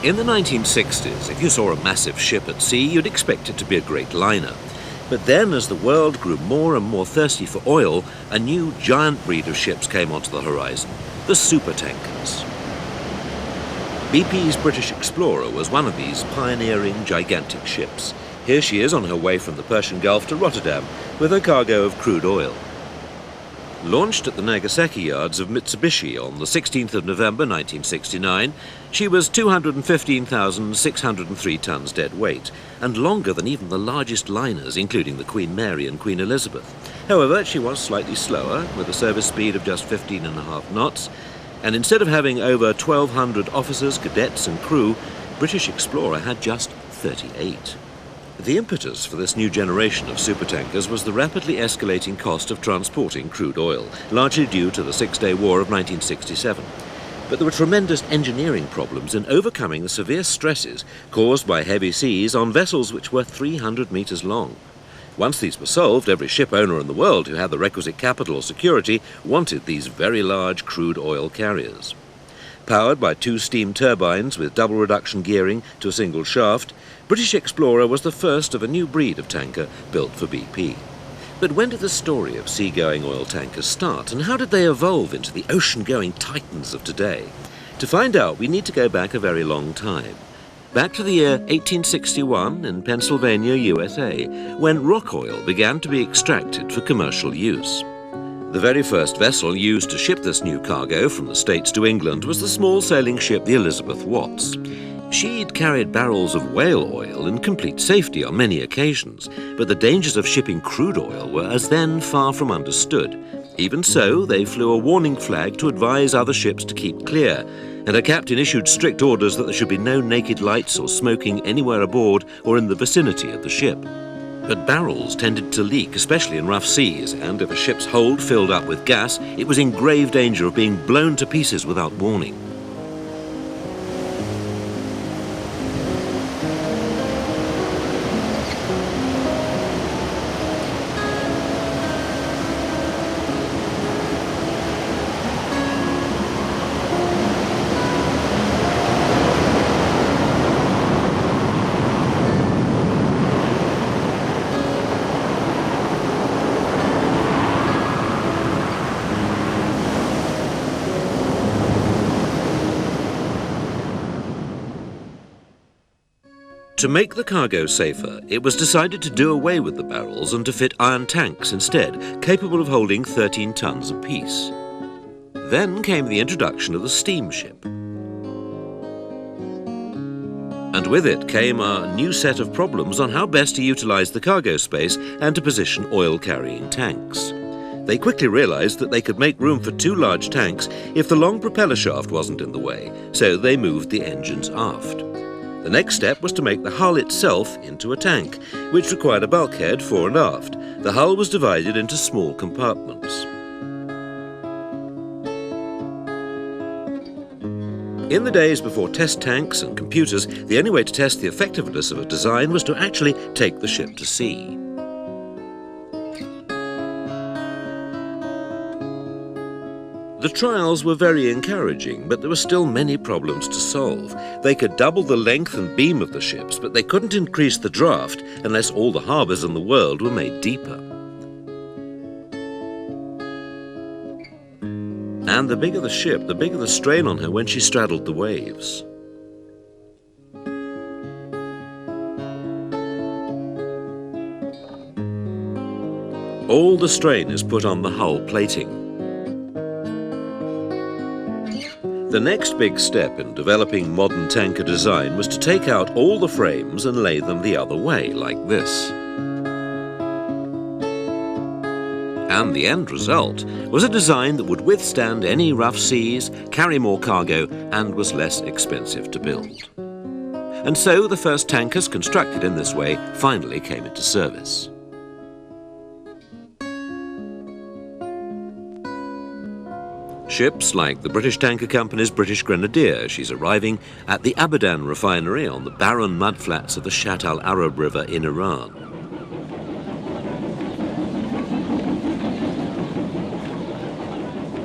In the 1960s, if you saw a massive ship at sea, you'd expect it to be a great liner. But then, as the world grew more and more thirsty for oil, a new giant breed of ships came onto the horizon, the supertankers. BP's British Explorer was one of these pioneering gigantic ships. Here she is on her way from the Persian Gulf to Rotterdam with her cargo of crude oil. Launched at the Nagasaki yards of Mitsubishi on the 16th of November 1969, she was 215,603 tons dead weight, and longer than even the largest liners, including the Queen Mary and Queen Elizabeth. However, she was slightly slower, with a service speed of just 15.5 knots, and instead of having over 1,200 officers, cadets and crew, British Explorer had just 38. The impetus for this new generation of supertankers was the rapidly escalating cost of transporting crude oil, largely due to the Six-Day War of 1967. But there were tremendous engineering problems in overcoming the severe stresses caused by heavy seas on vessels which were 300 meters long. Once these were solved, every ship owner in the world who had the requisite capital or security wanted these very large crude oil carriers. Powered by 2 steam turbines with double reduction gearing to a single shaft, British Explorer was the first of a new breed of tanker built for BP. But when did the story of seagoing oil tankers start, and how did they evolve into the ocean-going titans of today? To find out, we need to go back a very long time. Back to the year 1861 in Pennsylvania, USA, when rock oil began to be extracted for commercial use. The very first vessel used to ship this new cargo from the States to England was the small sailing ship the Elizabeth Watts. She'd carried barrels of whale oil in complete safety on many occasions, but the dangers of shipping crude oil were as then far from understood. Even so, they flew a warning flag to advise other ships to keep clear, and her captain issued strict orders that there should be no naked lights or smoking anywhere aboard or in the vicinity of the ship. But barrels tended to leak, especially in rough seas, and if a ship's hold filled up with gas, it was in grave danger of being blown to pieces without warning. To make the cargo safer, it was decided to do away with the barrels and to fit iron tanks instead, capable of holding 13 tons apiece. Then came the introduction of the steamship. And with it came a new set of problems on how best to utilize the cargo space and to position oil-carrying tanks. They quickly realized that they could make room for 2 large tanks if the long propeller shaft wasn't in the way, so they moved the engines aft. The next step was to make the hull itself into a tank, which required a bulkhead fore and aft. The hull was divided into small compartments. In the days before test tanks and computers, the only way to test the effectiveness of a design was to actually take the ship to sea. The trials were very encouraging, but there were still many problems to solve. They could double the length and beam of the ships, but they couldn't increase the draft unless all the harbours in the world were made deeper. And the bigger the ship, the bigger the strain on her when she straddled the waves. All the strain is put on the hull plating. The next big step in developing modern tanker design was to take out all the frames and lay them the other way, like this. And the end result was a design that would withstand any rough seas, carry more cargo, and was less expensive to build. And so the first tankers constructed in this way finally came into service. Ships like the British Tanker Company's British Grenadier, she's arriving at the Abadan refinery on the barren mudflats of the Shatt al-Arab River in Iran.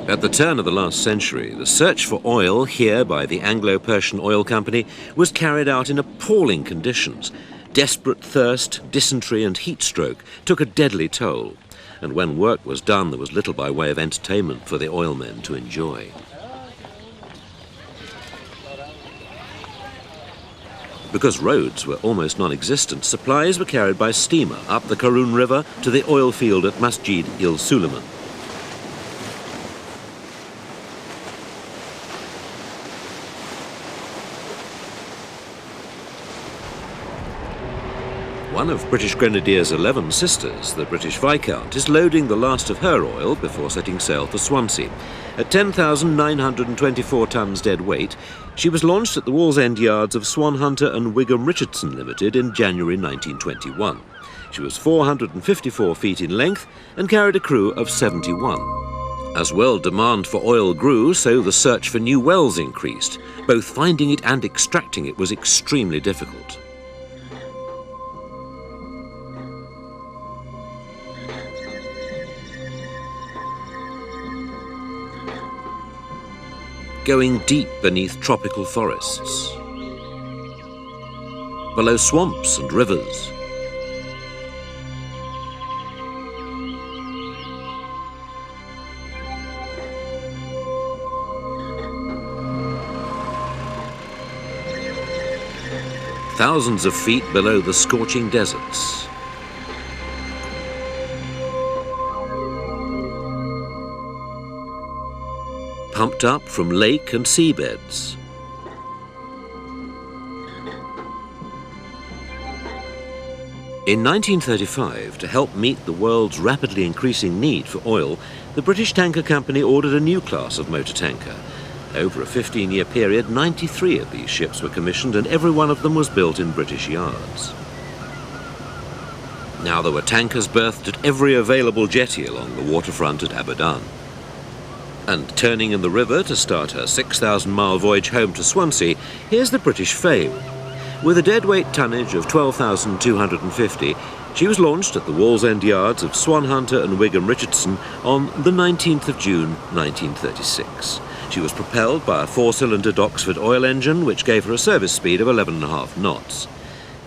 At the turn of the last century, the search for oil here by the Anglo-Persian Oil Company was carried out in appalling conditions. Desperate thirst, dysentery and heat stroke took a deadly toll. And when work was done, there was little by way of entertainment for the oilmen to enjoy. Because roads were almost non-existent, supplies were carried by steamer up the Karun River to the oil field at Masjid-il-Suleiman. One of British Grenadiers' 11 sisters, the British Viscount, is loading the last of her oil before setting sail for Swansea. At 10,924 tons dead weight, she was launched at the Wallsend yards of Swan Hunter and Wigham Richardson Limited in January 1921. She was 454 feet in length and carried a crew of 71. As world demand for oil grew, so the search for new wells increased. Both finding it and extracting it was extremely difficult. Going deep beneath tropical forests, below swamps and rivers, thousands of feet below the scorching deserts. Pumped up from lake and seabeds. In 1935, to help meet the world's rapidly increasing need for oil, the British Tanker Company ordered a new class of motor tanker. Over a 15-year period, 93 of these ships were commissioned, and every one of them was built in British yards. Now there were tankers berthed at every available jetty along the waterfront at Abadan. And turning in the river to start her 6,000-mile voyage home to Swansea, here's the British Fame. With a deadweight tonnage of 12,250, she was launched at the Wallsend yards of Swan Hunter and Wigham Richardson on the 19th of June 1936. She was propelled by a 4-cylinder Doxford oil engine, which gave her a service speed of 11.5 knots.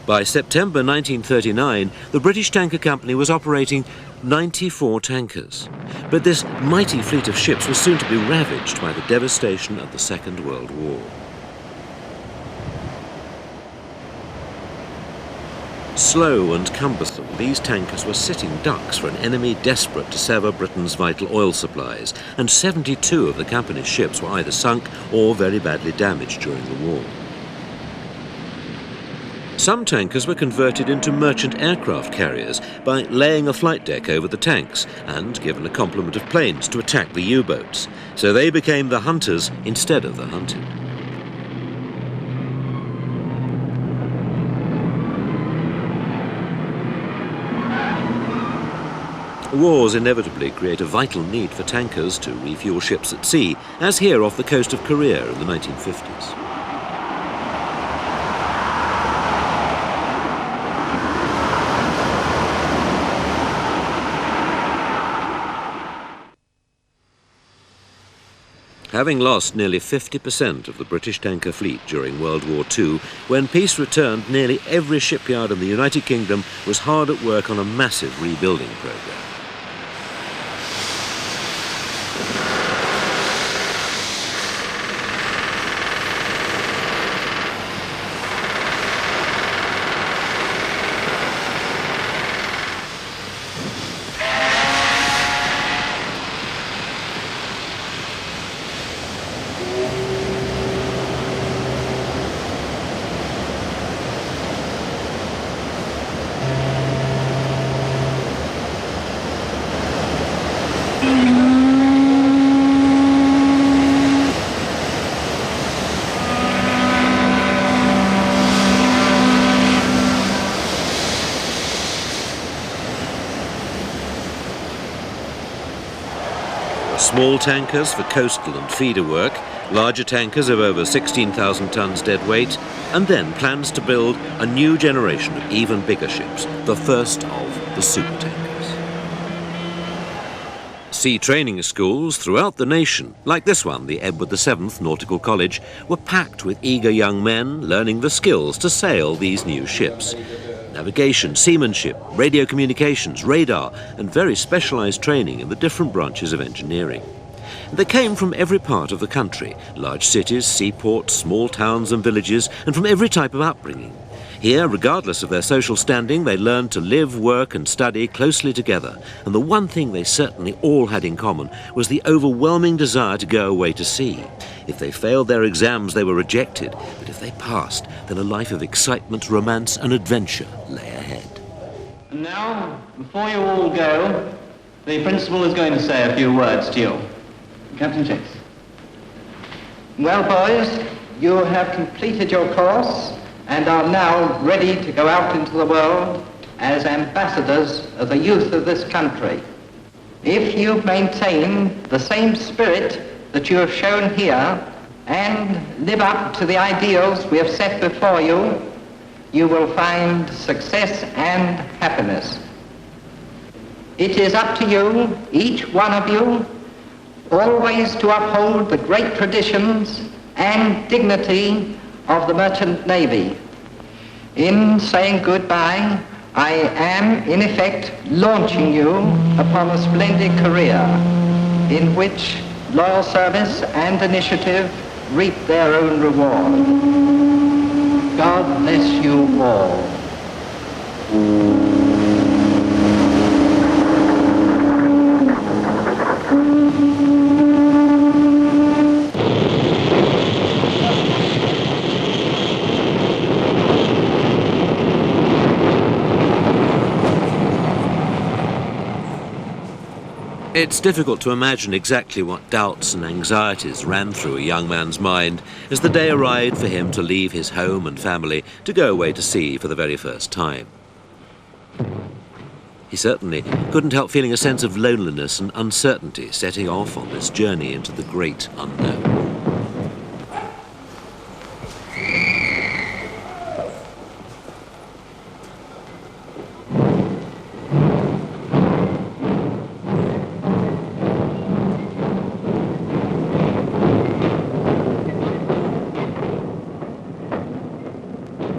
By September 1939, the British Tanker Company was operating 94 tankers. But this mighty fleet of ships was soon to be ravaged by the devastation of the Second World War. Slow and cumbersome, these tankers were sitting ducks for an enemy desperate to sever Britain's vital oil supplies, and 72 of the company's ships were either sunk or very badly damaged during the war. Some tankers were converted into merchant aircraft carriers by laying a flight deck over the tanks and given a complement of planes to attack the U-boats. So they became the hunters instead of the hunted. Wars inevitably create a vital need for tankers to refuel ships at sea, as here off the coast of Korea in the 1950s. Having lost nearly 50% of the British tanker fleet during World War II, when peace returned, nearly every shipyard in the United Kingdom was hard at work on a massive rebuilding programme. Small tankers for coastal and feeder work, larger tankers of over 16,000 tons dead weight, and then plans to build a new generation of even bigger ships, the first of the supertankers. Sea training schools throughout the nation, like this one, the Edward VII Nautical College, were packed with eager young men learning the skills to sail these new ships. Navigation, seamanship, radio communications, radar, and very specialised training in the different branches of engineering. They came from every part of the country, large cities, seaports, small towns and villages, and from every type of upbringing. Here, regardless of their social standing, they learned to live, work and study closely together. And the one thing they certainly all had in common was the overwhelming desire to go away to sea. If they failed their exams, they were rejected. But if they passed, then a life of excitement, romance and adventure lay ahead. And now, before you all go, the principal is going to say a few words to you. Captain Chase. Well, boys, you have completed your course and are now ready to go out into the world as ambassadors of the youth of this country. If you maintain the same spirit that you have shown here and live up to the ideals we have set before you, you will find success and happiness. It is up to you, each one of you, always to uphold the great traditions and dignity of the Merchant Navy. In saying goodbye, I am, in effect, launching you upon a splendid career in which loyal service and initiative reap their own reward. God bless you all. It's difficult to imagine exactly what doubts and anxieties ran through a young man's mind as the day arrived for him to leave his home and family to go away to sea for the very first time. He certainly couldn't help feeling a sense of loneliness and uncertainty setting off on this journey into the great unknown.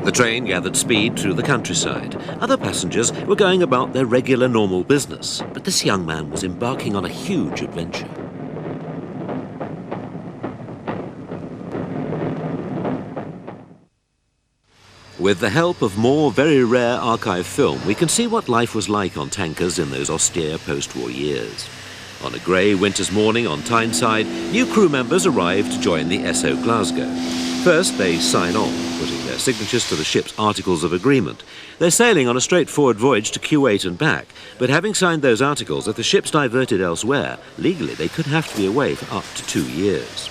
The train gathered speed through the countryside. Other passengers were going about their regular normal business, but this young man was embarking on a huge adventure. With the help of more very rare archive film, we can see what life was like on tankers in those austere post-war years. On a grey winter's morning on Tyneside, new crew members arrived to join the SO Glasgow. First, they sign on, putting their signatures to the ship's articles of agreement. They're sailing on a straightforward voyage to Kuwait and back, but having signed those articles, if the ship's diverted elsewhere, legally they could have to be away for up to 2 years.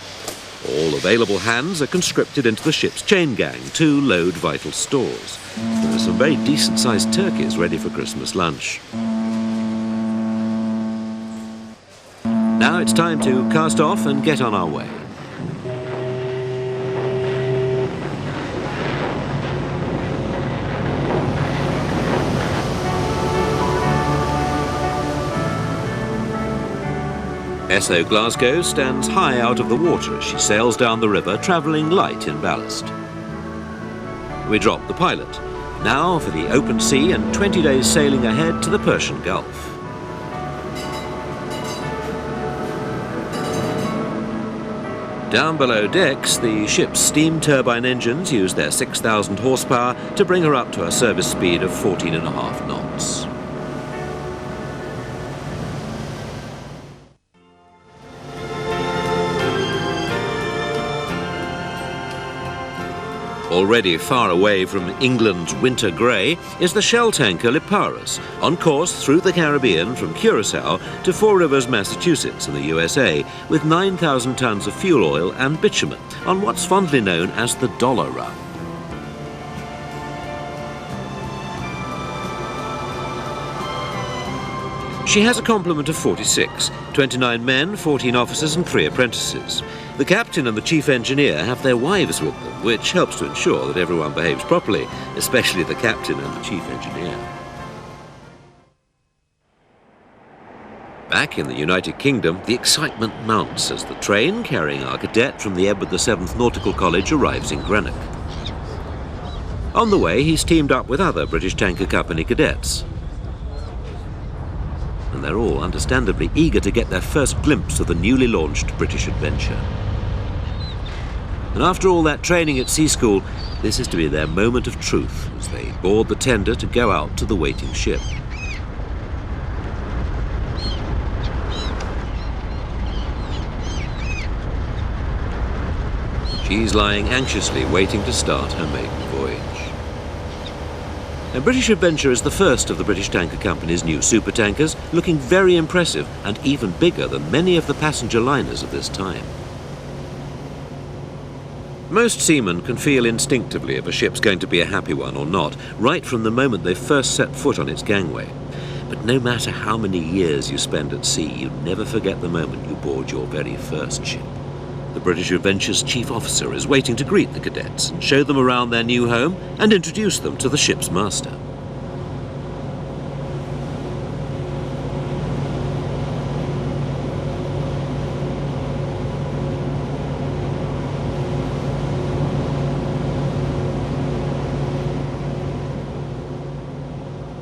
All available hands are conscripted into the ship's chain gang to load vital stores. There are some very decent-sized turkeys ready for Christmas lunch. Now it's time to cast off and get on our way. SO Glasgow stands high out of the water as she sails down the river, travelling light in ballast. We drop the pilot. Now for the open sea and 20 days sailing ahead to the Persian Gulf. Down below decks, the ship's steam turbine engines use their 6,000 horsepower to bring her up to a service speed of 14.5 knots. Already far away from England's winter grey is the shell tanker Liparis, on course through the Caribbean from Curacao to Four Rivers, Massachusetts in the USA, with 9,000 tons of fuel oil and bitumen on what's fondly known as the Dollar Run. She has a complement of 46, 29 men, 14 officers and 3 apprentices. The captain and the chief engineer have their wives with them, which helps to ensure that everyone behaves properly, especially the captain and the chief engineer. Back in the United Kingdom, the excitement mounts as the train carrying our cadet from the Edward VII Nautical College arrives in Greenock. On the way, he's teamed up with other British Tanker Company cadets. And they're all understandably eager to get their first glimpse of the newly launched British adventure. And after all that training at sea school, this is to be their moment of truth as they board the tender to go out to the waiting ship. She's lying anxiously waiting to start her maiden voyage. And British Adventure is the first of the British Tanker Company's new supertankers, looking very impressive and even bigger than many of the passenger liners of this time. Most seamen can feel instinctively if a ship's going to be a happy one or not, right from the moment they first set foot on its gangway. But no matter how many years you spend at sea, you never forget the moment you board your very first ship. The British Adventure's chief officer is waiting to greet the cadets and show them around their new home and introduce them to the ship's master.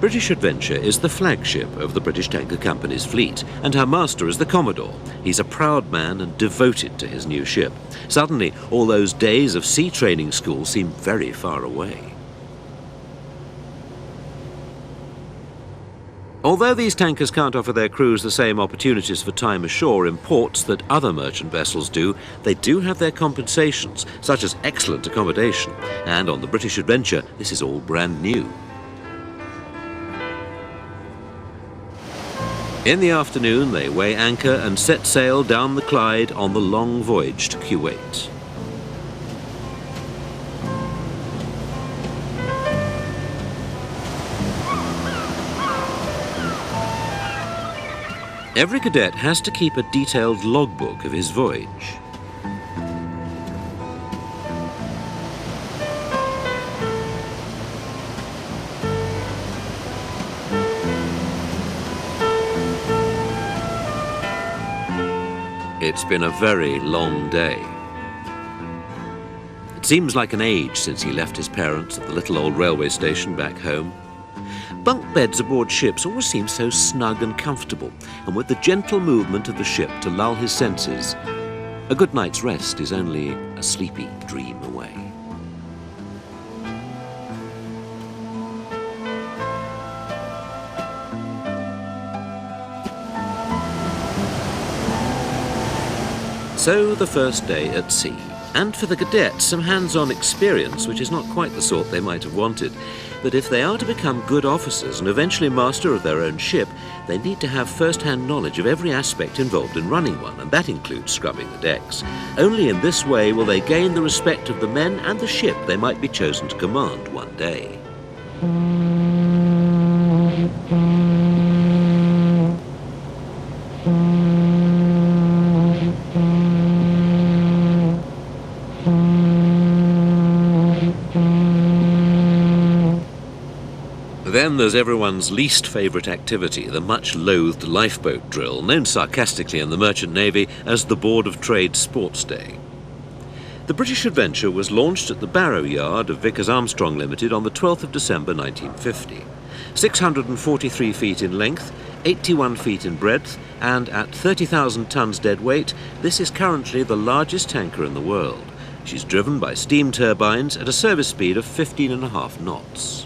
British Adventure is the flagship of the British Tanker Company's fleet, and her master is the Commodore. He's a proud man and devoted to his new ship. Suddenly, all those days of sea training school seem very far away. Although these tankers can't offer their crews the same opportunities for time ashore in ports that other merchant vessels do, they do have their compensations, such as excellent accommodation. And on the British Adventure, this is all brand new. In the afternoon, they weigh anchor and set sail down the Clyde on the long voyage to Kuwait. Every cadet has to keep a detailed logbook of his voyage. It's been a very long day. It seems like an age since he left his parents at the little old railway station back home. Bunk beds aboard ships always seem so snug and comfortable, and with the gentle movement of the ship to lull his senses, a good night's rest is only a sleepy dream away. So the first day at sea, and for the cadets some hands-on experience which is not quite the sort they might have wanted. But if they are to become good officers and eventually master of their own ship, they need to have first-hand knowledge of every aspect involved in running one, and that includes scrubbing the decks. Only in this way will they gain the respect of the men and the ship they might be chosen to command one day. Then there's everyone's least favourite activity, the much-loathed lifeboat drill, known sarcastically in the Merchant Navy as the Board of Trade Sports Day. The British Adventure was launched at the Barrow Yard of Vickers Armstrong Limited on the 12th of December 1950. 643 feet in length, 81 feet in breadth, and at 30,000 tons dead weight, this is currently the largest tanker in the world. She's driven by steam turbines at a service speed of 15.5 knots.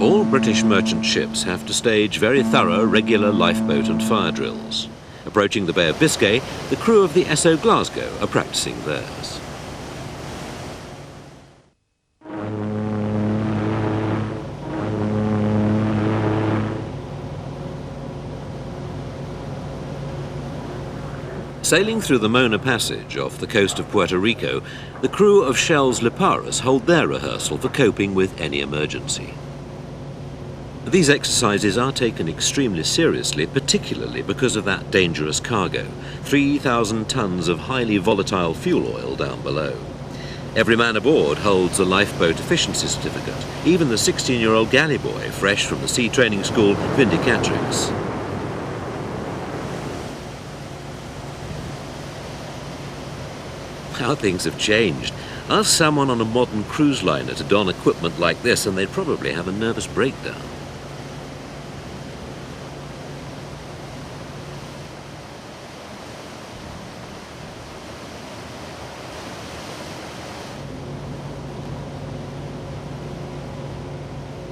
All British merchant ships have to stage very thorough regular lifeboat and fire drills. Approaching the Bay of Biscay, the crew of the SO Glasgow are practicing theirs. Sailing through the Mona Passage off the coast of Puerto Rico, the crew of Shell's Liparis hold their rehearsal for coping with any emergency. These exercises are taken extremely seriously, particularly because of that dangerous cargo, 3,000 tons of highly volatile fuel oil down below. Every man aboard holds a lifeboat efficiency certificate, even the 16-year-old galley boy fresh from the sea training school Vindicatrix. How things have changed. Ask someone on a modern cruise liner to don equipment like this and they'd probably have a nervous breakdown.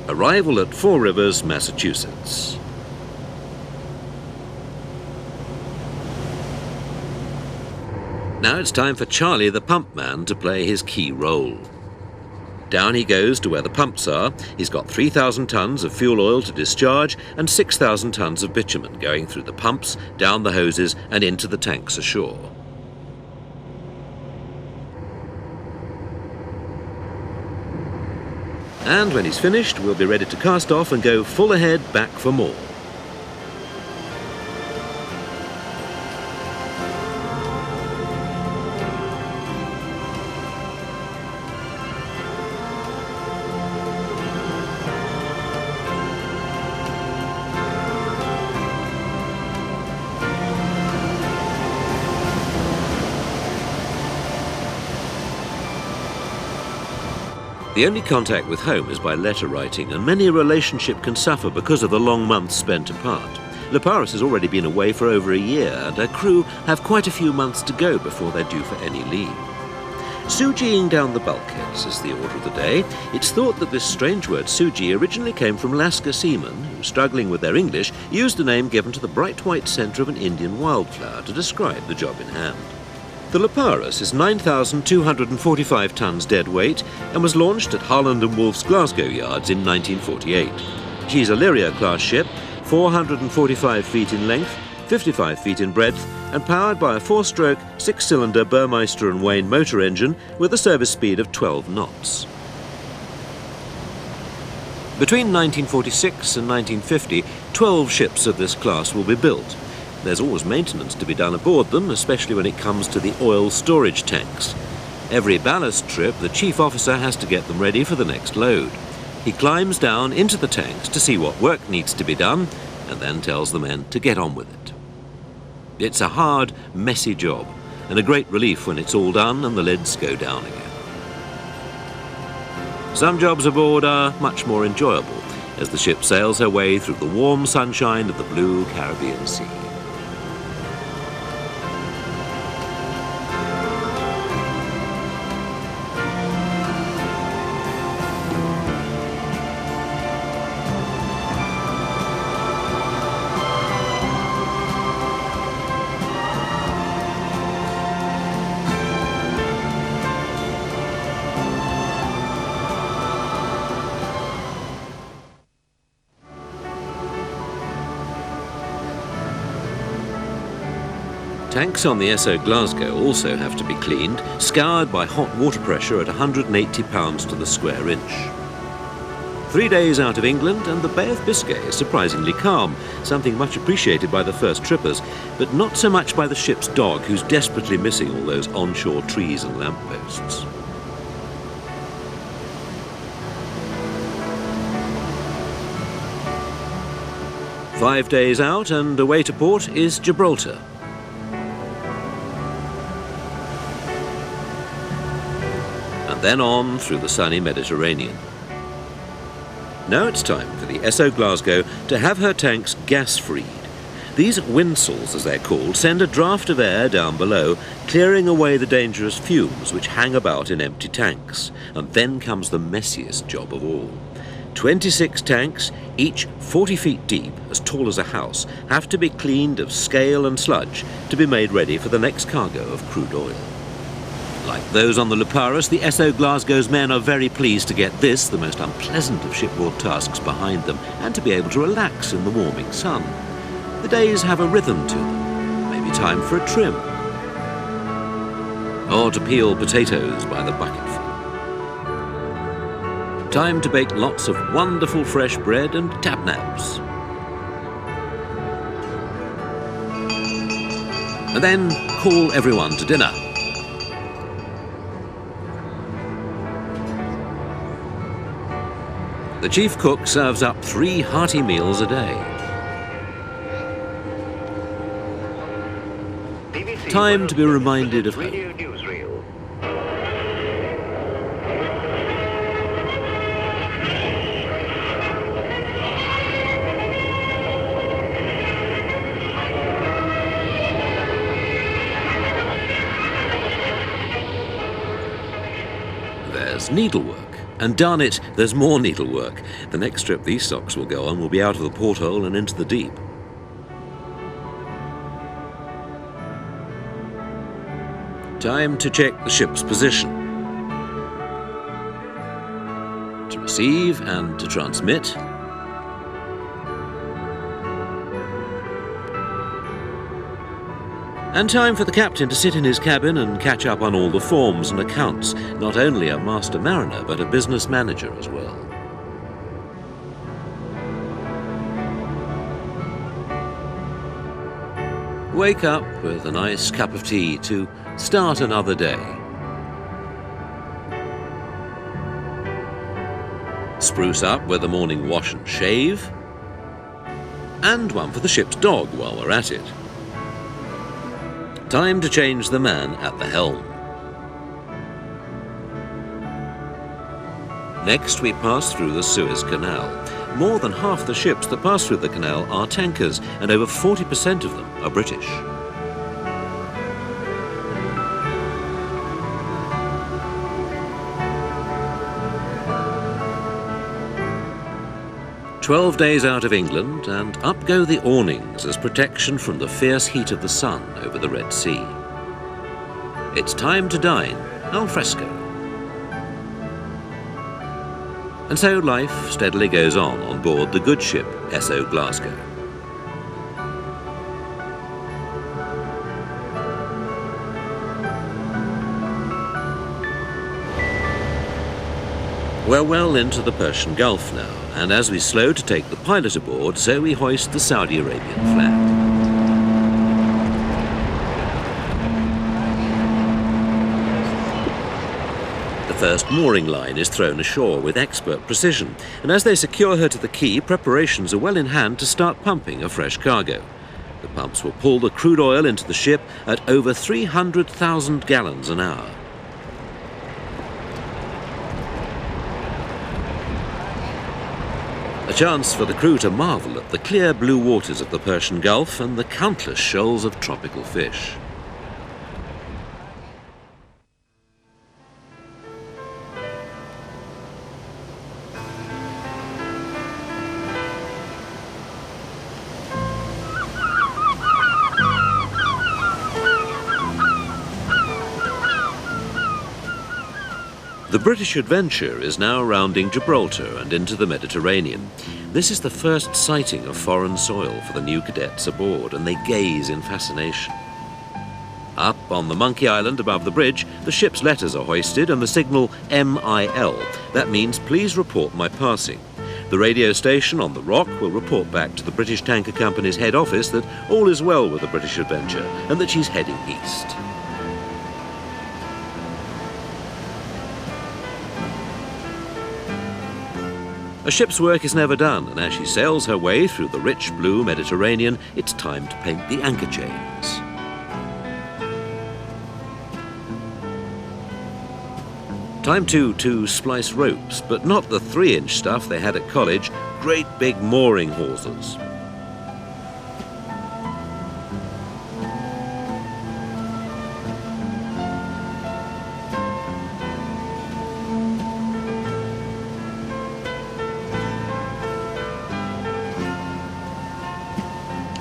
Arrival at Four Rivers, Massachusetts. Now it's time for Charlie the pump man to play his key role. Down he goes to where the pumps are. He's got 3,000 tons of fuel oil to discharge and 6,000 tons of bitumen going through the pumps, down the hoses and into the tanks ashore. And when he's finished, we'll be ready to cast off and go full ahead back for more. The only contact with home is by letter writing, and many a relationship can suffer because of the long months spent apart. Leparis has already been away for over a year, and her crew have quite a few months to go before they're due for any leave. Soogeeing down the bulkheads is the order of the day. It's thought that this strange word soogee originally came from Lascar seamen who, struggling with their English, used a name given to the bright white centre of an Indian wildflower to describe the job in hand. The Leparis is 9,245 tons dead weight and was launched at Harland & Wolff's Glasgow yards in 1948. She's a Lyria-class ship, 445 feet in length, 55 feet in breadth, and powered by a 4-stroke, 6-cylinder Burmeister & Wain motor engine with a service speed of 12 knots. Between 1946 and 1950, 12 ships of this class will be built. There's always maintenance to be done aboard them, especially when it comes to the oil storage tanks. Every ballast trip, the chief officer has to get them ready for the next load. He climbs down into the tanks to see what work needs to be done, and then tells the men to get on with it. It's a hard, messy job, and a great relief when it's all done and the lids go down again. Some jobs aboard are much more enjoyable, as the ship sails her way through the warm sunshine of the blue Caribbean Sea. Tanks on the SO Glasgow also have to be cleaned, scoured by hot water pressure at 180 pounds to the square inch. 3 days out of England and the Bay of Biscay is surprisingly calm, something much appreciated by the first trippers, but not so much by the ship's dog, who's desperately missing all those onshore trees and lampposts. "5 days out and away to port is Gibraltar. And then on through the sunny Mediterranean. Now it's time for the SO Glasgow to have her tanks gas-freed. These windsalls, as they're called, send a draft of air down below, clearing away the dangerous fumes which hang about in empty tanks. And then comes the messiest job of all. 26 tanks, each 40 feet deep, as tall as a house, have to be cleaned of scale and sludge to be made ready for the next cargo of crude oil. Like those on the Leparis, the SO Glasgow's men are very pleased to get this, the most unpleasant of shipboard tasks, behind them, and to be able to relax in the warming sun. The days have a rhythm to them. Maybe time for a trim. Or to peel potatoes by the bucketful. Time to bake lots of wonderful fresh bread and tabnabs. And then call everyone to dinner. The chief cook serves up 3 hearty meals a day. Time to be reminded of home. There's needlework. And darn it, there's more needlework. The next trip these socks will go on will be out of the porthole and into the deep. Time to check the ship's position. To receive and to transmit. And time for the captain to sit in his cabin and catch up on all the forms and accounts, not only a master mariner, but a business manager as well. Wake up with a nice cup of tea to start another day. Spruce up with a morning wash and shave. And one for the ship's dog while we're at it. Time to change the man at the helm. Next we pass through the Suez Canal. More than half the ships that pass through the canal are tankers, and over 40% of them are British. "12 days out of England, and up go the awnings as protection from the fierce heat of the sun over the Red Sea. It's time to dine al fresco. And so life steadily goes on board the good ship S.O. Glasgow. We're well into the Persian Gulf now, and as we slow to take the pilot aboard, so we hoist the Saudi Arabian flag. The first mooring line is thrown ashore with expert precision, and as they secure her to the quay, preparations are well in hand to start pumping a fresh cargo. The pumps will pull the crude oil into the ship at over 300,000 gallons an hour. A chance for the crew to marvel at the clear blue waters of the Persian Gulf and the countless shoals of tropical fish. The British Adventure is now rounding Gibraltar and into the Mediterranean. This is the first sighting of foreign soil for the new cadets aboard, and they gaze in fascination. Up on the Monkey Island above the bridge, the ship's letters are hoisted and the signal MIL. That means please report my passing. The radio station on the rock will report back to the British Tanker Company's head office that all is well with the British Adventure and that she's heading east. A ship's work is never done, and as she sails her way through the rich blue Mediterranean, it's time to paint the anchor chains. Time to splice ropes, but not the 3-inch stuff they had at college, great big mooring hawsers.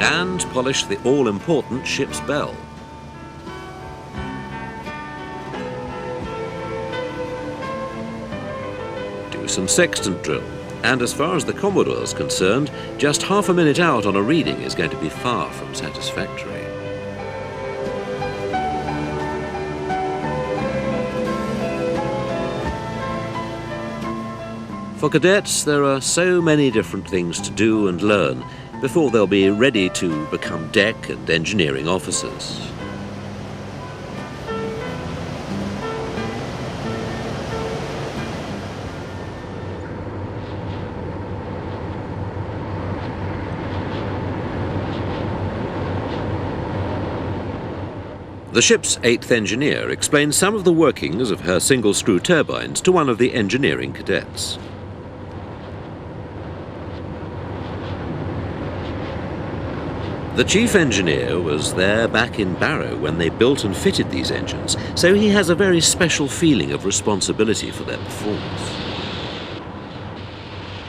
And polish the all-important ship's bell. Do some sextant drill, and as far as the Commodore is concerned, just half a minute out on a reading is going to be far from satisfactory. For cadets, there are so many different things to do and learn before they'll be ready to become deck and engineering officers. The ship's 8th engineer explains some of the workings of her single-screw turbines to one of the engineering cadets. The chief engineer was there back in Barrow when they built and fitted these engines, so he has a very special feeling of responsibility for their performance.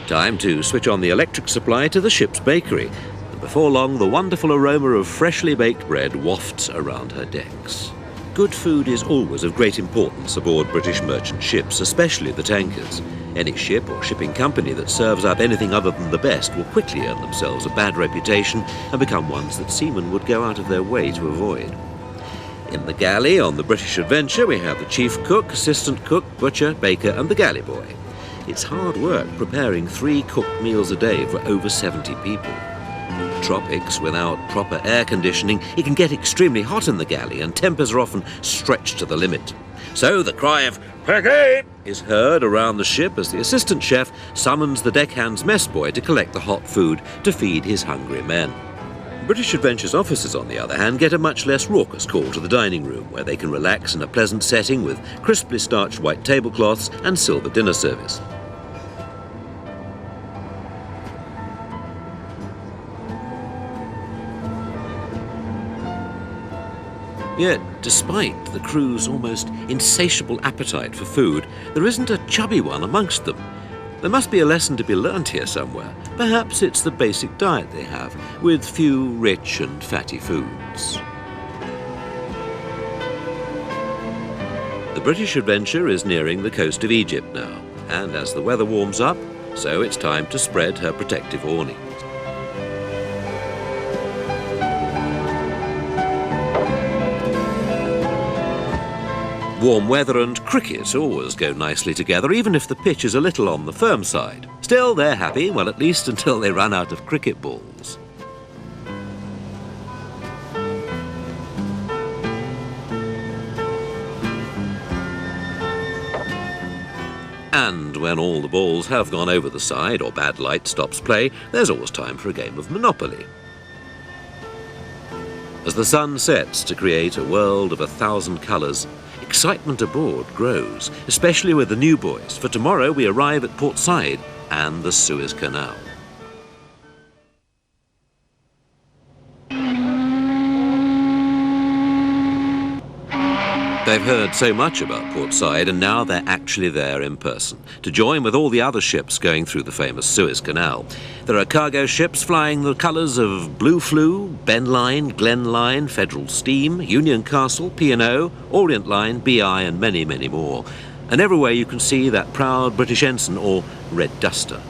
Time to switch on the electric supply to the ship's bakery, and before long the wonderful aroma of freshly baked bread wafts around her decks. Good food is always of great importance aboard British merchant ships, especially the tankers. Any ship or shipping company that serves up anything other than the best will quickly earn themselves a bad reputation and become ones that seamen would go out of their way to avoid. In the galley on the British Adventure we have the chief cook, assistant cook, butcher, baker and the galley boy. It's hard work preparing 3 cooked meals a day for over 70 people. In the tropics, without proper air conditioning, it can get extremely hot in the galley and tempers are often stretched to the limit. So the cry of "Peggy!" is heard around the ship as the assistant chef summons the deckhand's mess boy to collect the hot food to feed his hungry men. British Adventure's officers, on the other hand, get a much less raucous call to the dining room, where they can relax in a pleasant setting with crisply starched white tablecloths and silver dinner service. Yet, despite the crew's almost insatiable appetite for food, there isn't a chubby one amongst them. There must be a lesson to be learnt here somewhere. Perhaps it's the basic diet they have, with few rich and fatty foods. The British Adventure is nearing the coast of Egypt now, and as the weather warms up, so it's time to spread her protective awning. Warm weather and cricket always go nicely together, even if the pitch is a little on the firm side. Still, they're happy, well, at least until they run out of cricket balls. And when all the balls have gone over the side or bad light stops play, there's always time for a game of Monopoly. As the sun sets to create a world of 1,000 colours, excitement aboard grows, especially with the new boys, for tomorrow we arrive at Port Said and the Suez Canal. They've heard so much about Port Said, and now they're actually there in person, to join with all the other ships going through the famous Suez Canal. There are cargo ships flying the colours of Blue Flue, Ben Line, Glen Line, Federal Steam, Union Castle, P&O, Orient Line, BI and many, many more. And everywhere you can see that proud British ensign or red duster.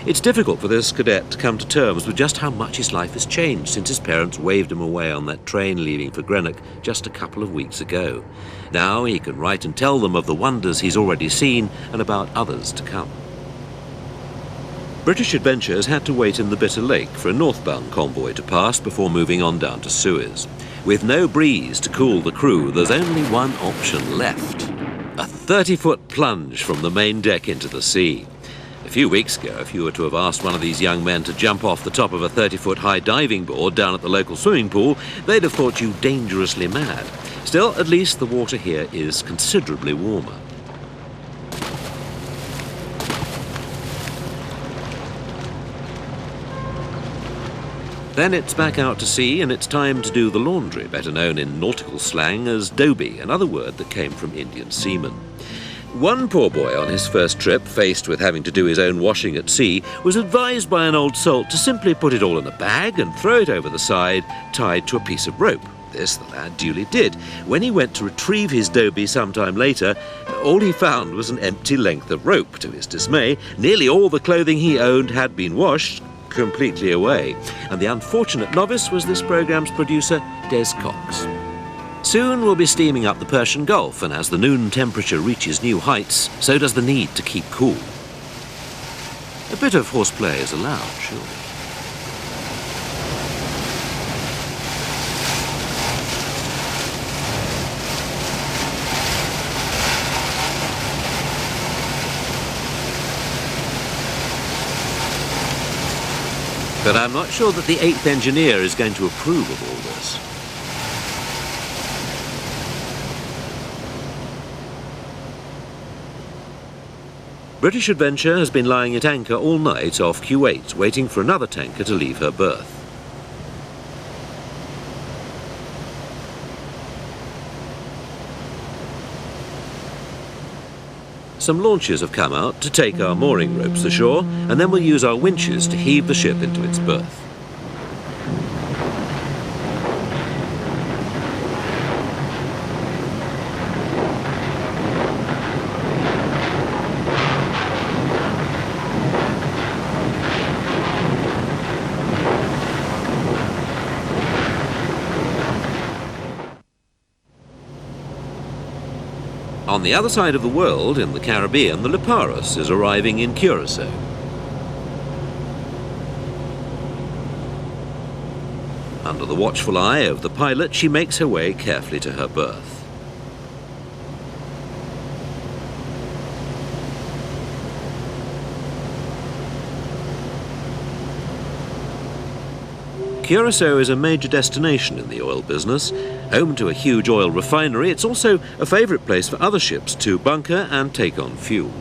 It's difficult for this cadet to come to terms with just how much his life has changed since his parents waved him away on that train leaving for Greenock just a couple of weeks ago. Now he can write and tell them of the wonders he's already seen and about others to come. British Adventure has had to wait in the Bitter Lake for a northbound convoy to pass before moving on down to Suez. With no breeze to cool the crew, there's only one option left: a 30-foot plunge from the main deck into the sea. A few weeks ago, if you were to have asked one of these young men to jump off the top of a 30-foot high diving board down at the local swimming pool, they'd have thought you dangerously mad. Still, at least the water here is considerably warmer. Then it's back out to sea, and it's time to do the laundry, better known in nautical slang as doby, another word that came from Indian seamen. One poor boy on his first trip, faced with having to do his own washing at sea, was advised by an old salt to simply put it all in a bag and throw it over the side, tied to a piece of rope. This the lad duly did. When he went to retrieve his doby sometime later, all he found was an empty length of rope. To his dismay, nearly all the clothing he owned had been washed completely away, and the unfortunate novice was this programme's producer, Des Cox. Soon we'll be steaming up the Persian Gulf, and as the noon temperature reaches new heights, so does the need to keep cool. A bit of horseplay is allowed, surely. But I'm not sure that the 8th engineer is going to approve of all this. British Adventure has been lying at anchor all night off Kuwait, waiting for another tanker to leave her berth. Some launches have come out to take our mooring ropes ashore, and then we'll use our winches to heave the ship into its berth. On the other side of the world, in the Caribbean, the Leparus is arriving in Curacao. Under the watchful eye of the pilot, she makes her way carefully to her berth. Curacao is a major destination in the oil business. Home to a huge oil refinery, it's also a favourite place for other ships to bunker and take on fuel.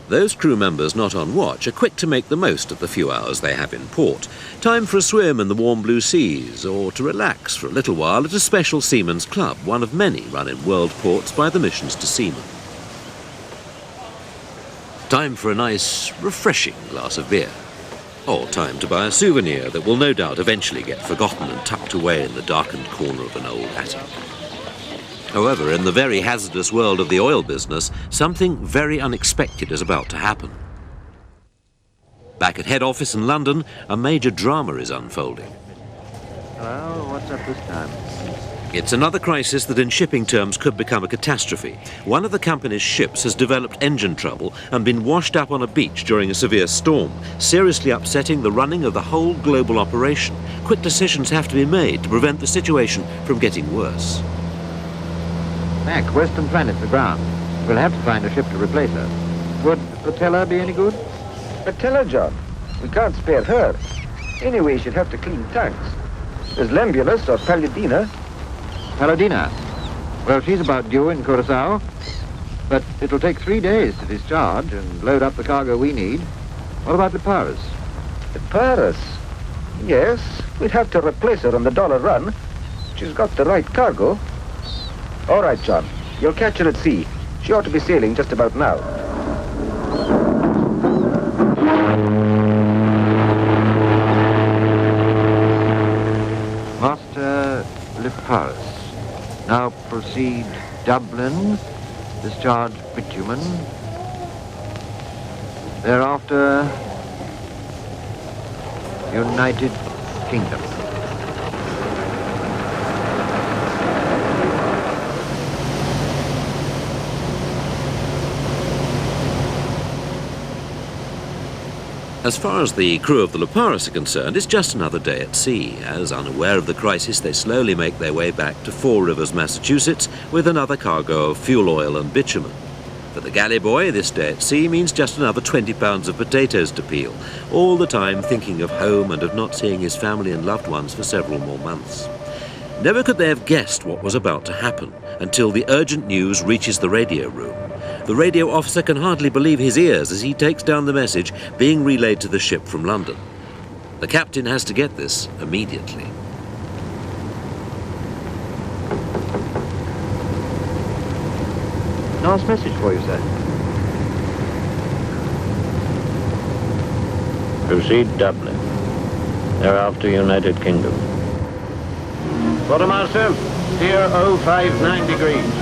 Those crew members not on watch are quick to make the most of the few hours they have in port. Time for a swim in the warm blue seas, or to relax for a little while at a special seamen's club, one of many run in world ports by the Missions to Seamen. Time for a nice, refreshing glass of beer. Or time to buy a souvenir that will no doubt eventually get forgotten and tucked away in the darkened corner of an old attic. However, in the very hazardous world of the oil business, something very unexpected is about to happen. Back at head office in London, a major drama is unfolding. Hello, what's up this time? It's another crisis that in shipping terms could become a catastrophe. One of the company's ships has developed engine trouble and been washed up on a beach during a severe storm, seriously upsetting the running of the whole global operation. Quick decisions have to be made to prevent the situation from getting worse. Mac, Western Planet's aground. We'll have to find a ship to replace her. Would Patella be any good? Patella, John? We can't spare her. Anyway, she'd have to clean tanks. There's Lembulus or Palladina. Palladina? Well, she's about due in Curacao. But it'll take 3 days to discharge and load up the cargo we need. What about the Paris? The Paris? Yes, we'd have to replace her on the Dollar Run. She's got the right cargo. All right, John. You'll catch her at sea. She ought to be sailing just about now. Master Leparus. Now proceed Dublin, discharge bitumen. Thereafter, United Kingdom. As far as the crew of the Leparus are concerned, it's just another day at sea, as, unaware of the crisis, they slowly make their way back to Four Rivers, Massachusetts, with another cargo of fuel oil and bitumen. For the galley boy, this day at sea means just another 20 pounds of potatoes to peel, all the time thinking of home and of not seeing his family and loved ones for several more months. Never could they have guessed what was about to happen until the urgent news reaches the radio room. The radio officer can hardly believe his ears as he takes down the message being relayed to the ship from London. The captain has to get this immediately. Nice message for you, sir. Proceed Dublin. Thereafter United Kingdom. Quartermaster, steer 059 degrees.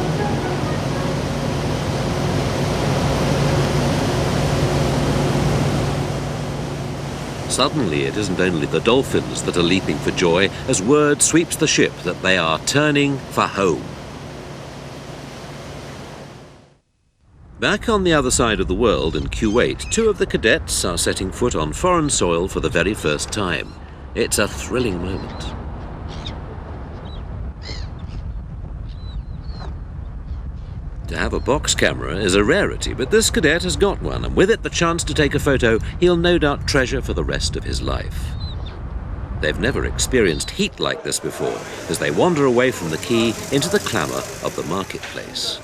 Suddenly, it isn't only the dolphins that are leaping for joy as word sweeps the ship that they are turning for home. Back on the other side of the world in Kuwait, two of the cadets are setting foot on foreign soil for the very first time. It's a thrilling moment. To have a box camera is a rarity, but this cadet has got one, and with it the chance to take a photo he'll no doubt treasure for the rest of his life. They've never experienced heat like this before, as they wander away from the quay into the clamour of the marketplace.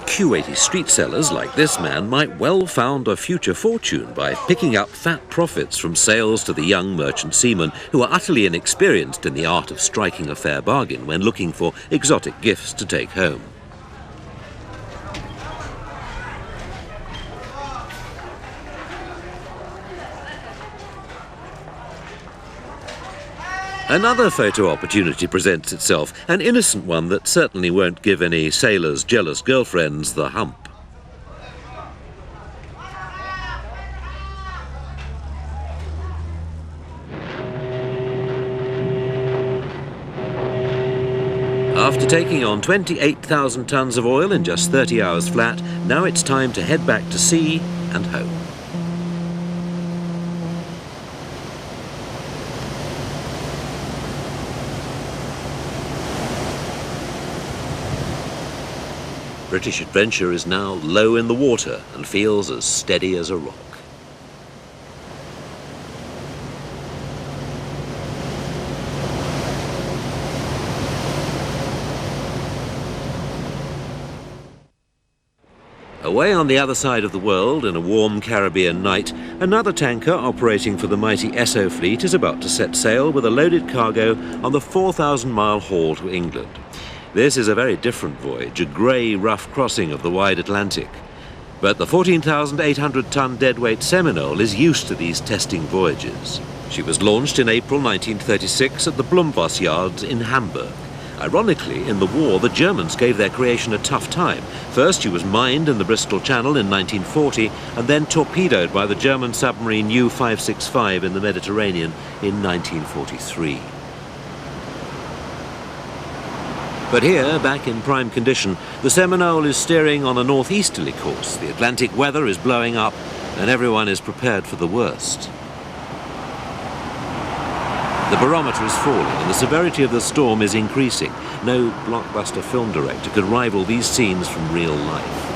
Kuwaiti street sellers like this man might well found a future fortune by picking up fat profits from sales to the young merchant seamen who are utterly inexperienced in the art of striking a fair bargain when looking for exotic gifts to take home. Another photo opportunity presents itself, an innocent one that certainly won't give any sailors' jealous girlfriends the hump. After taking on 28,000 tons of oil in just 30 hours flat, now it's time to head back to sea and home. British Adventure is now low in the water and feels as steady as a rock. Away on the other side of the world, in a warm Caribbean night, another tanker operating for the mighty Esso fleet is about to set sail with a loaded cargo on the 4,000-mile haul to England. This is a very different voyage, a grey, rough crossing of the wide Atlantic. But the 14,800-ton deadweight Seminole is used to these testing voyages. She was launched in April 1936 at the Blumvoss yards in Hamburg. Ironically, in the war, the Germans gave their creation a tough time. First, she was mined in the Bristol Channel in 1940, and then torpedoed by the German submarine U-565 in the Mediterranean in 1943. But here, back in prime condition, the Seminole is steering on a northeasterly course. The Atlantic weather is blowing up, and everyone is prepared for the worst. The barometer is falling, and the severity of the storm is increasing. No blockbuster film director could rival these scenes from real life.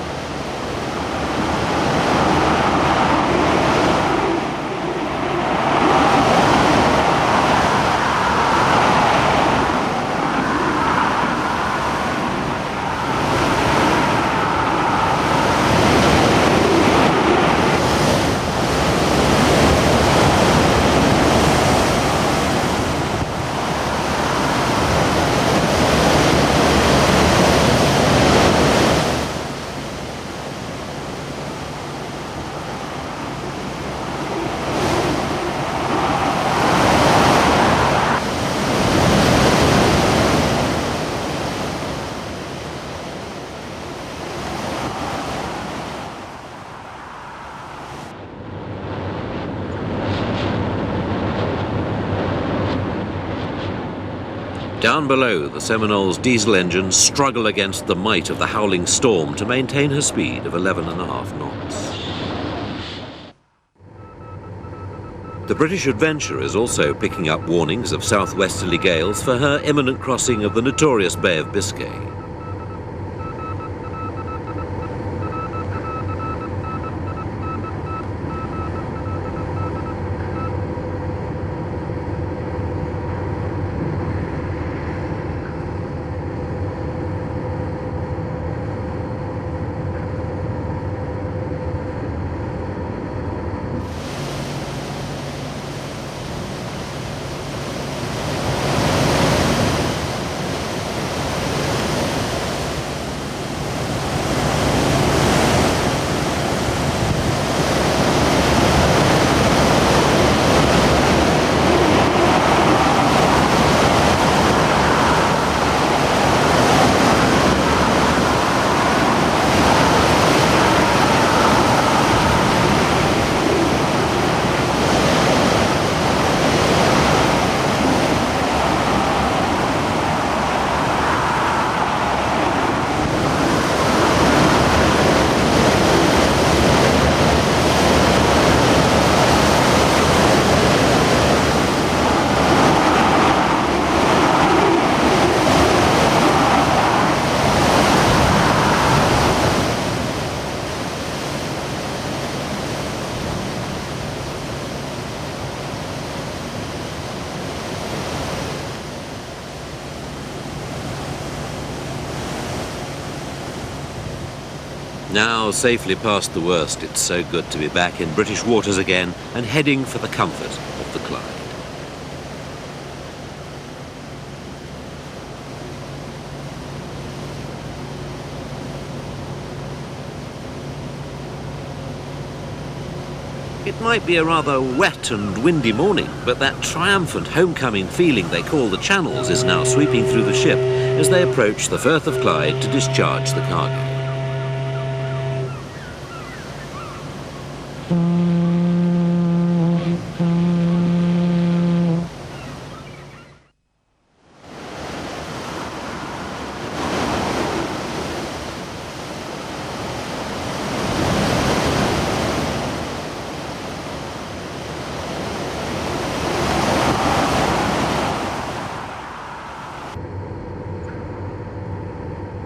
Down below, the Seminole's diesel engines struggle against the might of the howling storm to maintain her speed of 11.5 knots. The British Adventure is also picking up warnings of southwesterly gales for her imminent crossing of the notorious Bay of Biscay. Now, safely past the worst, it's so good to be back in British waters again and heading for the comfort of the Clyde. It might be a rather wet and windy morning, but that triumphant homecoming feeling they call the Channels is now sweeping through the ship as they approach the Firth of Clyde to discharge the cargo.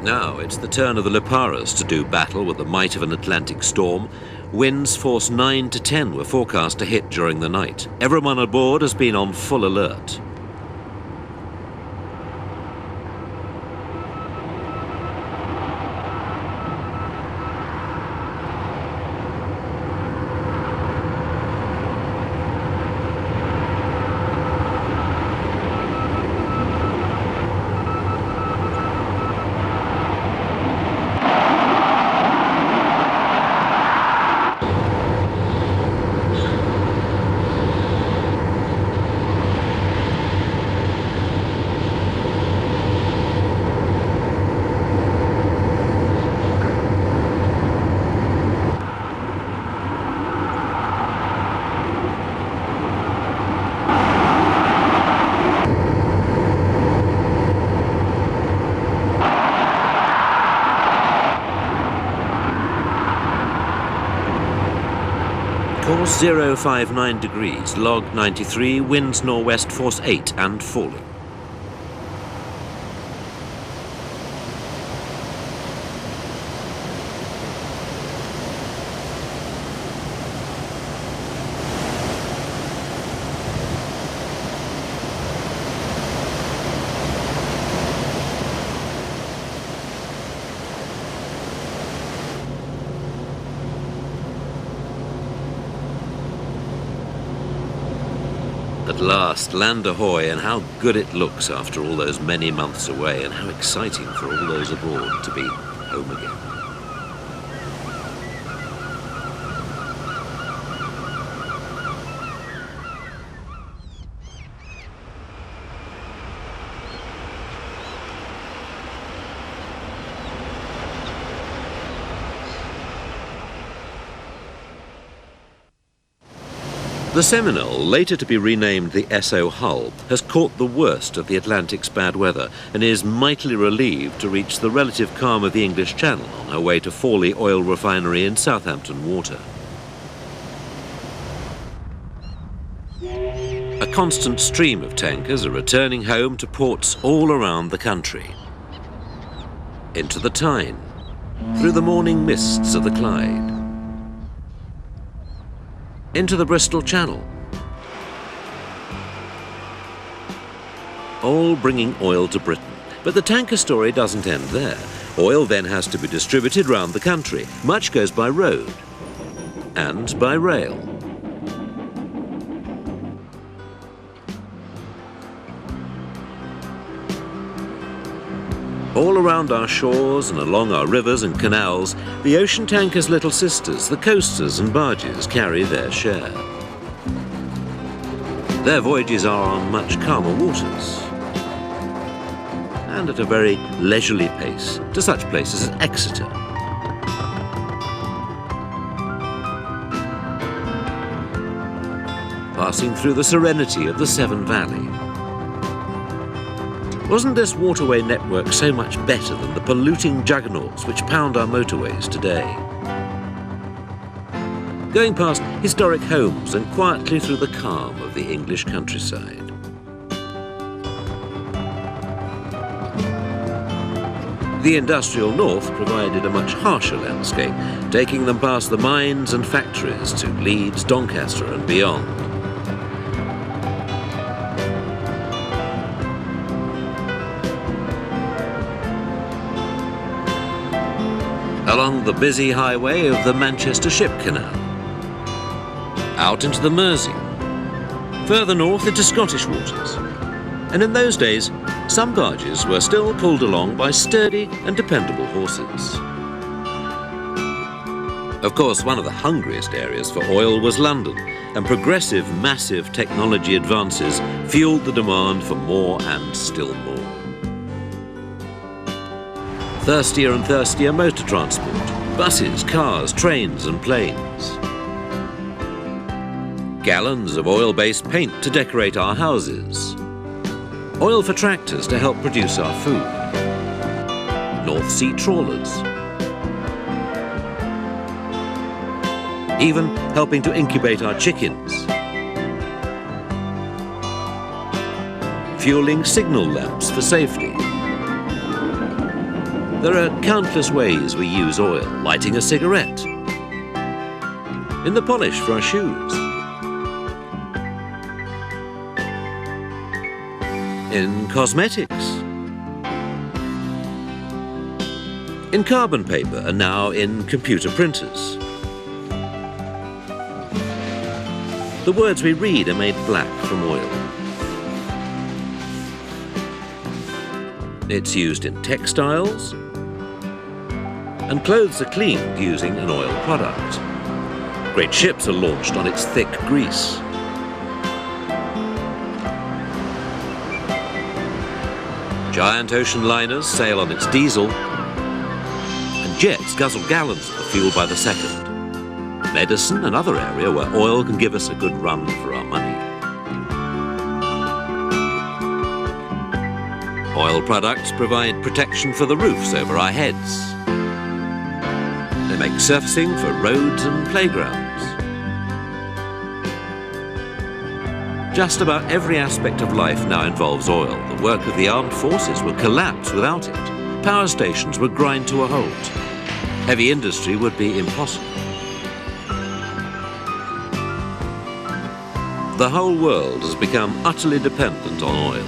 Now it's the turn of the Liparas to do battle with the might of an Atlantic storm. Winds force 9 to 10 were forecast to hit during the night. Everyone aboard has been on full alert. Course 059 degrees, log 93, winds northwest force 8 and falling. At last, land ahoy, and how good it looks after all those many months away, and how exciting for all those aboard to be home again. The Seminole, later to be renamed the S.O. Hull, has caught the worst of the Atlantic's bad weather and is mightily relieved to reach the relative calm of the English Channel on her way to Fawley Oil Refinery in Southampton Water. A constant stream of tankers are returning home to ports all around the country. Into the Tyne, through the morning mists of the Clyde, into the Bristol Channel, all bringing oil to Britain. But the tanker story doesn't end there. Oil then has to be distributed round the country. Much goes by road and by rail. All around our shores and along our rivers and canals, the ocean tankers' little sisters, the coasters and barges, carry their share. Their voyages are on much calmer waters and at a very leisurely pace to such places as Exeter, passing through the serenity of the Severn Valley. Wasn't this waterway network so much better than the polluting juggernauts which pound our motorways today? Going past historic homes and quietly through the calm of the English countryside. The industrial north provided a much harsher landscape, taking them past the mines and factories to Leeds, Doncaster and beyond. along the busy highway of the Manchester Ship Canal, out into the Mersey, further north into Scottish waters. And in those days, some barges were still pulled along by sturdy and dependable horses. Of course, one of the hungriest areas for oil was London, and progressive, massive technology advances fueled the demand for more and still more. Thirstier and thirstier motor transport, buses, cars, trains and planes. Gallons of oil-based paint to decorate our houses. Oil for tractors to help produce our food. North Sea trawlers. Even helping to incubate our chickens. Fueling signal lamps for safety. There are countless ways we use oil, lighting a cigarette, in the polish for our shoes, in cosmetics, in carbon paper, and now in computer printers. The words we read are made black from oil. It's used in textiles, and clothes are cleaned using an oil product. Great ships are launched on its thick grease. Giant ocean liners sail on its diesel, and jets guzzle gallons of the fuel by the second. Medicine, another area where oil can give us a good run for our money. Oil products provide protection for the roofs over our heads. They make surfacing for roads and playgrounds. Just about every aspect of life now involves oil. The work of the armed forces would collapse without it. Power stations would grind to a halt. Heavy industry would be impossible. The whole world has become utterly dependent on oil.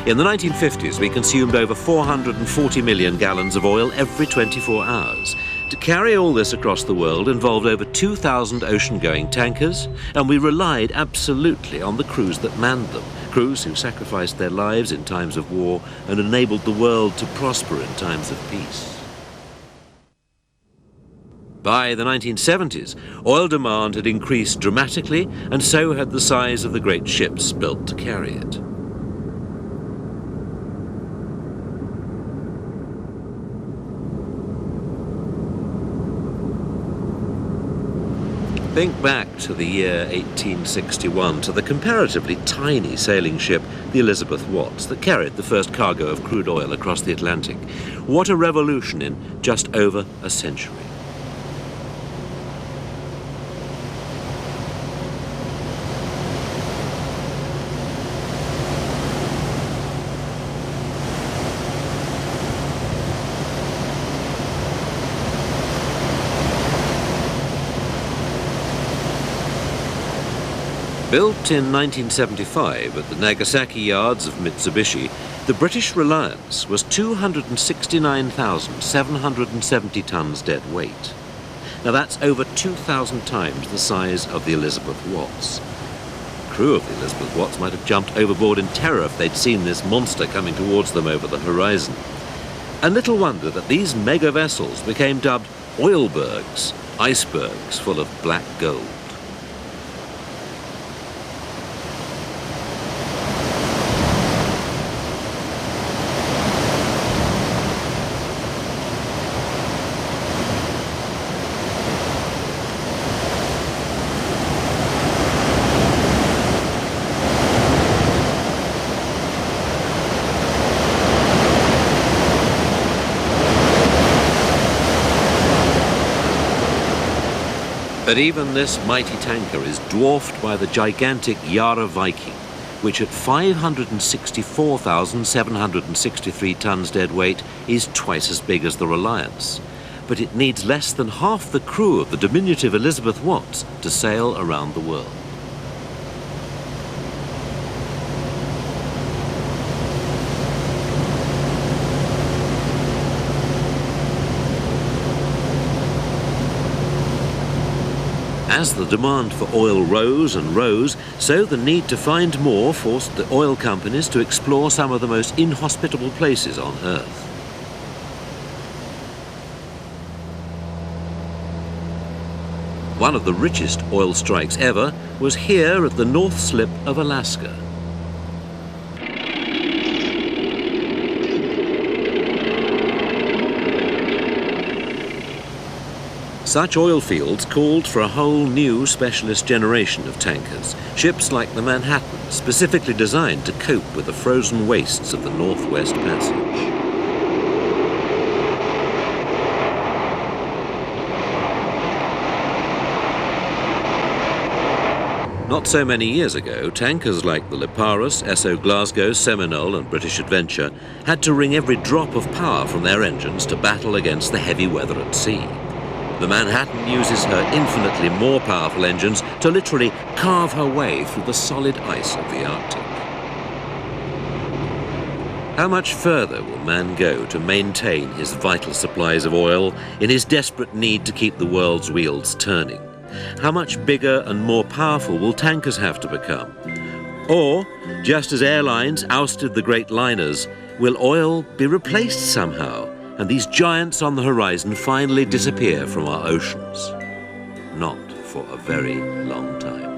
In the 1950s, we consumed over 440 million gallons of oil every 24 hours. To carry all this across the world involved over 2,000 ocean-going tankers, and we relied absolutely on the crews that manned them, crews who sacrificed their lives in times of war and enabled the world to prosper in times of peace. By the 1970s, oil demand had increased dramatically, and so had the size of the great ships built to carry it. Think back to the year 1861, to the comparatively tiny sailing ship, the Elizabeth Watts, that carried the first cargo of crude oil across the Atlantic. What a revolution in just over a century. Built in 1975 at the Nagasaki yards of Mitsubishi, the British Reliance was 269,770 tons dead weight. Now that's over 2,000 times the size of the Elizabeth Watts. The crew of the Elizabeth Watts might have jumped overboard in terror if they'd seen this monster coming towards them over the horizon. And little wonder that these mega vessels became dubbed oilbergs, icebergs full of black gold. But even this mighty tanker is dwarfed by the gigantic Jahre Viking, which at 564,763 tons dead weight is twice as big as the Reliance. But it needs less than half the crew of the diminutive Elizabeth Watts to sail around the world. As the demand for oil rose and rose, so the need to find more forced the oil companies to explore some of the most inhospitable places on Earth. One of the richest oil strikes ever was here at the North Slip of Alaska. Such oil fields called for a whole new specialist generation of tankers, ships like the Manhattan, specifically designed to cope with the frozen wastes of the Northwest Passage. Not so many years ago, tankers like the Liparis, Esso Glasgow, Seminole and British Adventure had to wring every drop of power from their engines to battle against the heavy weather at sea. The Manhattan uses her infinitely more powerful engines to literally carve her way through the solid ice of the Arctic. How much further will man go to maintain his vital supplies of oil in his desperate need to keep the world's wheels turning? How much bigger and more powerful will tankers have to become? Or, just as airlines ousted the great liners, will oil be replaced somehow, and these giants on the horizon finally disappear from our oceans? Not for a very long time.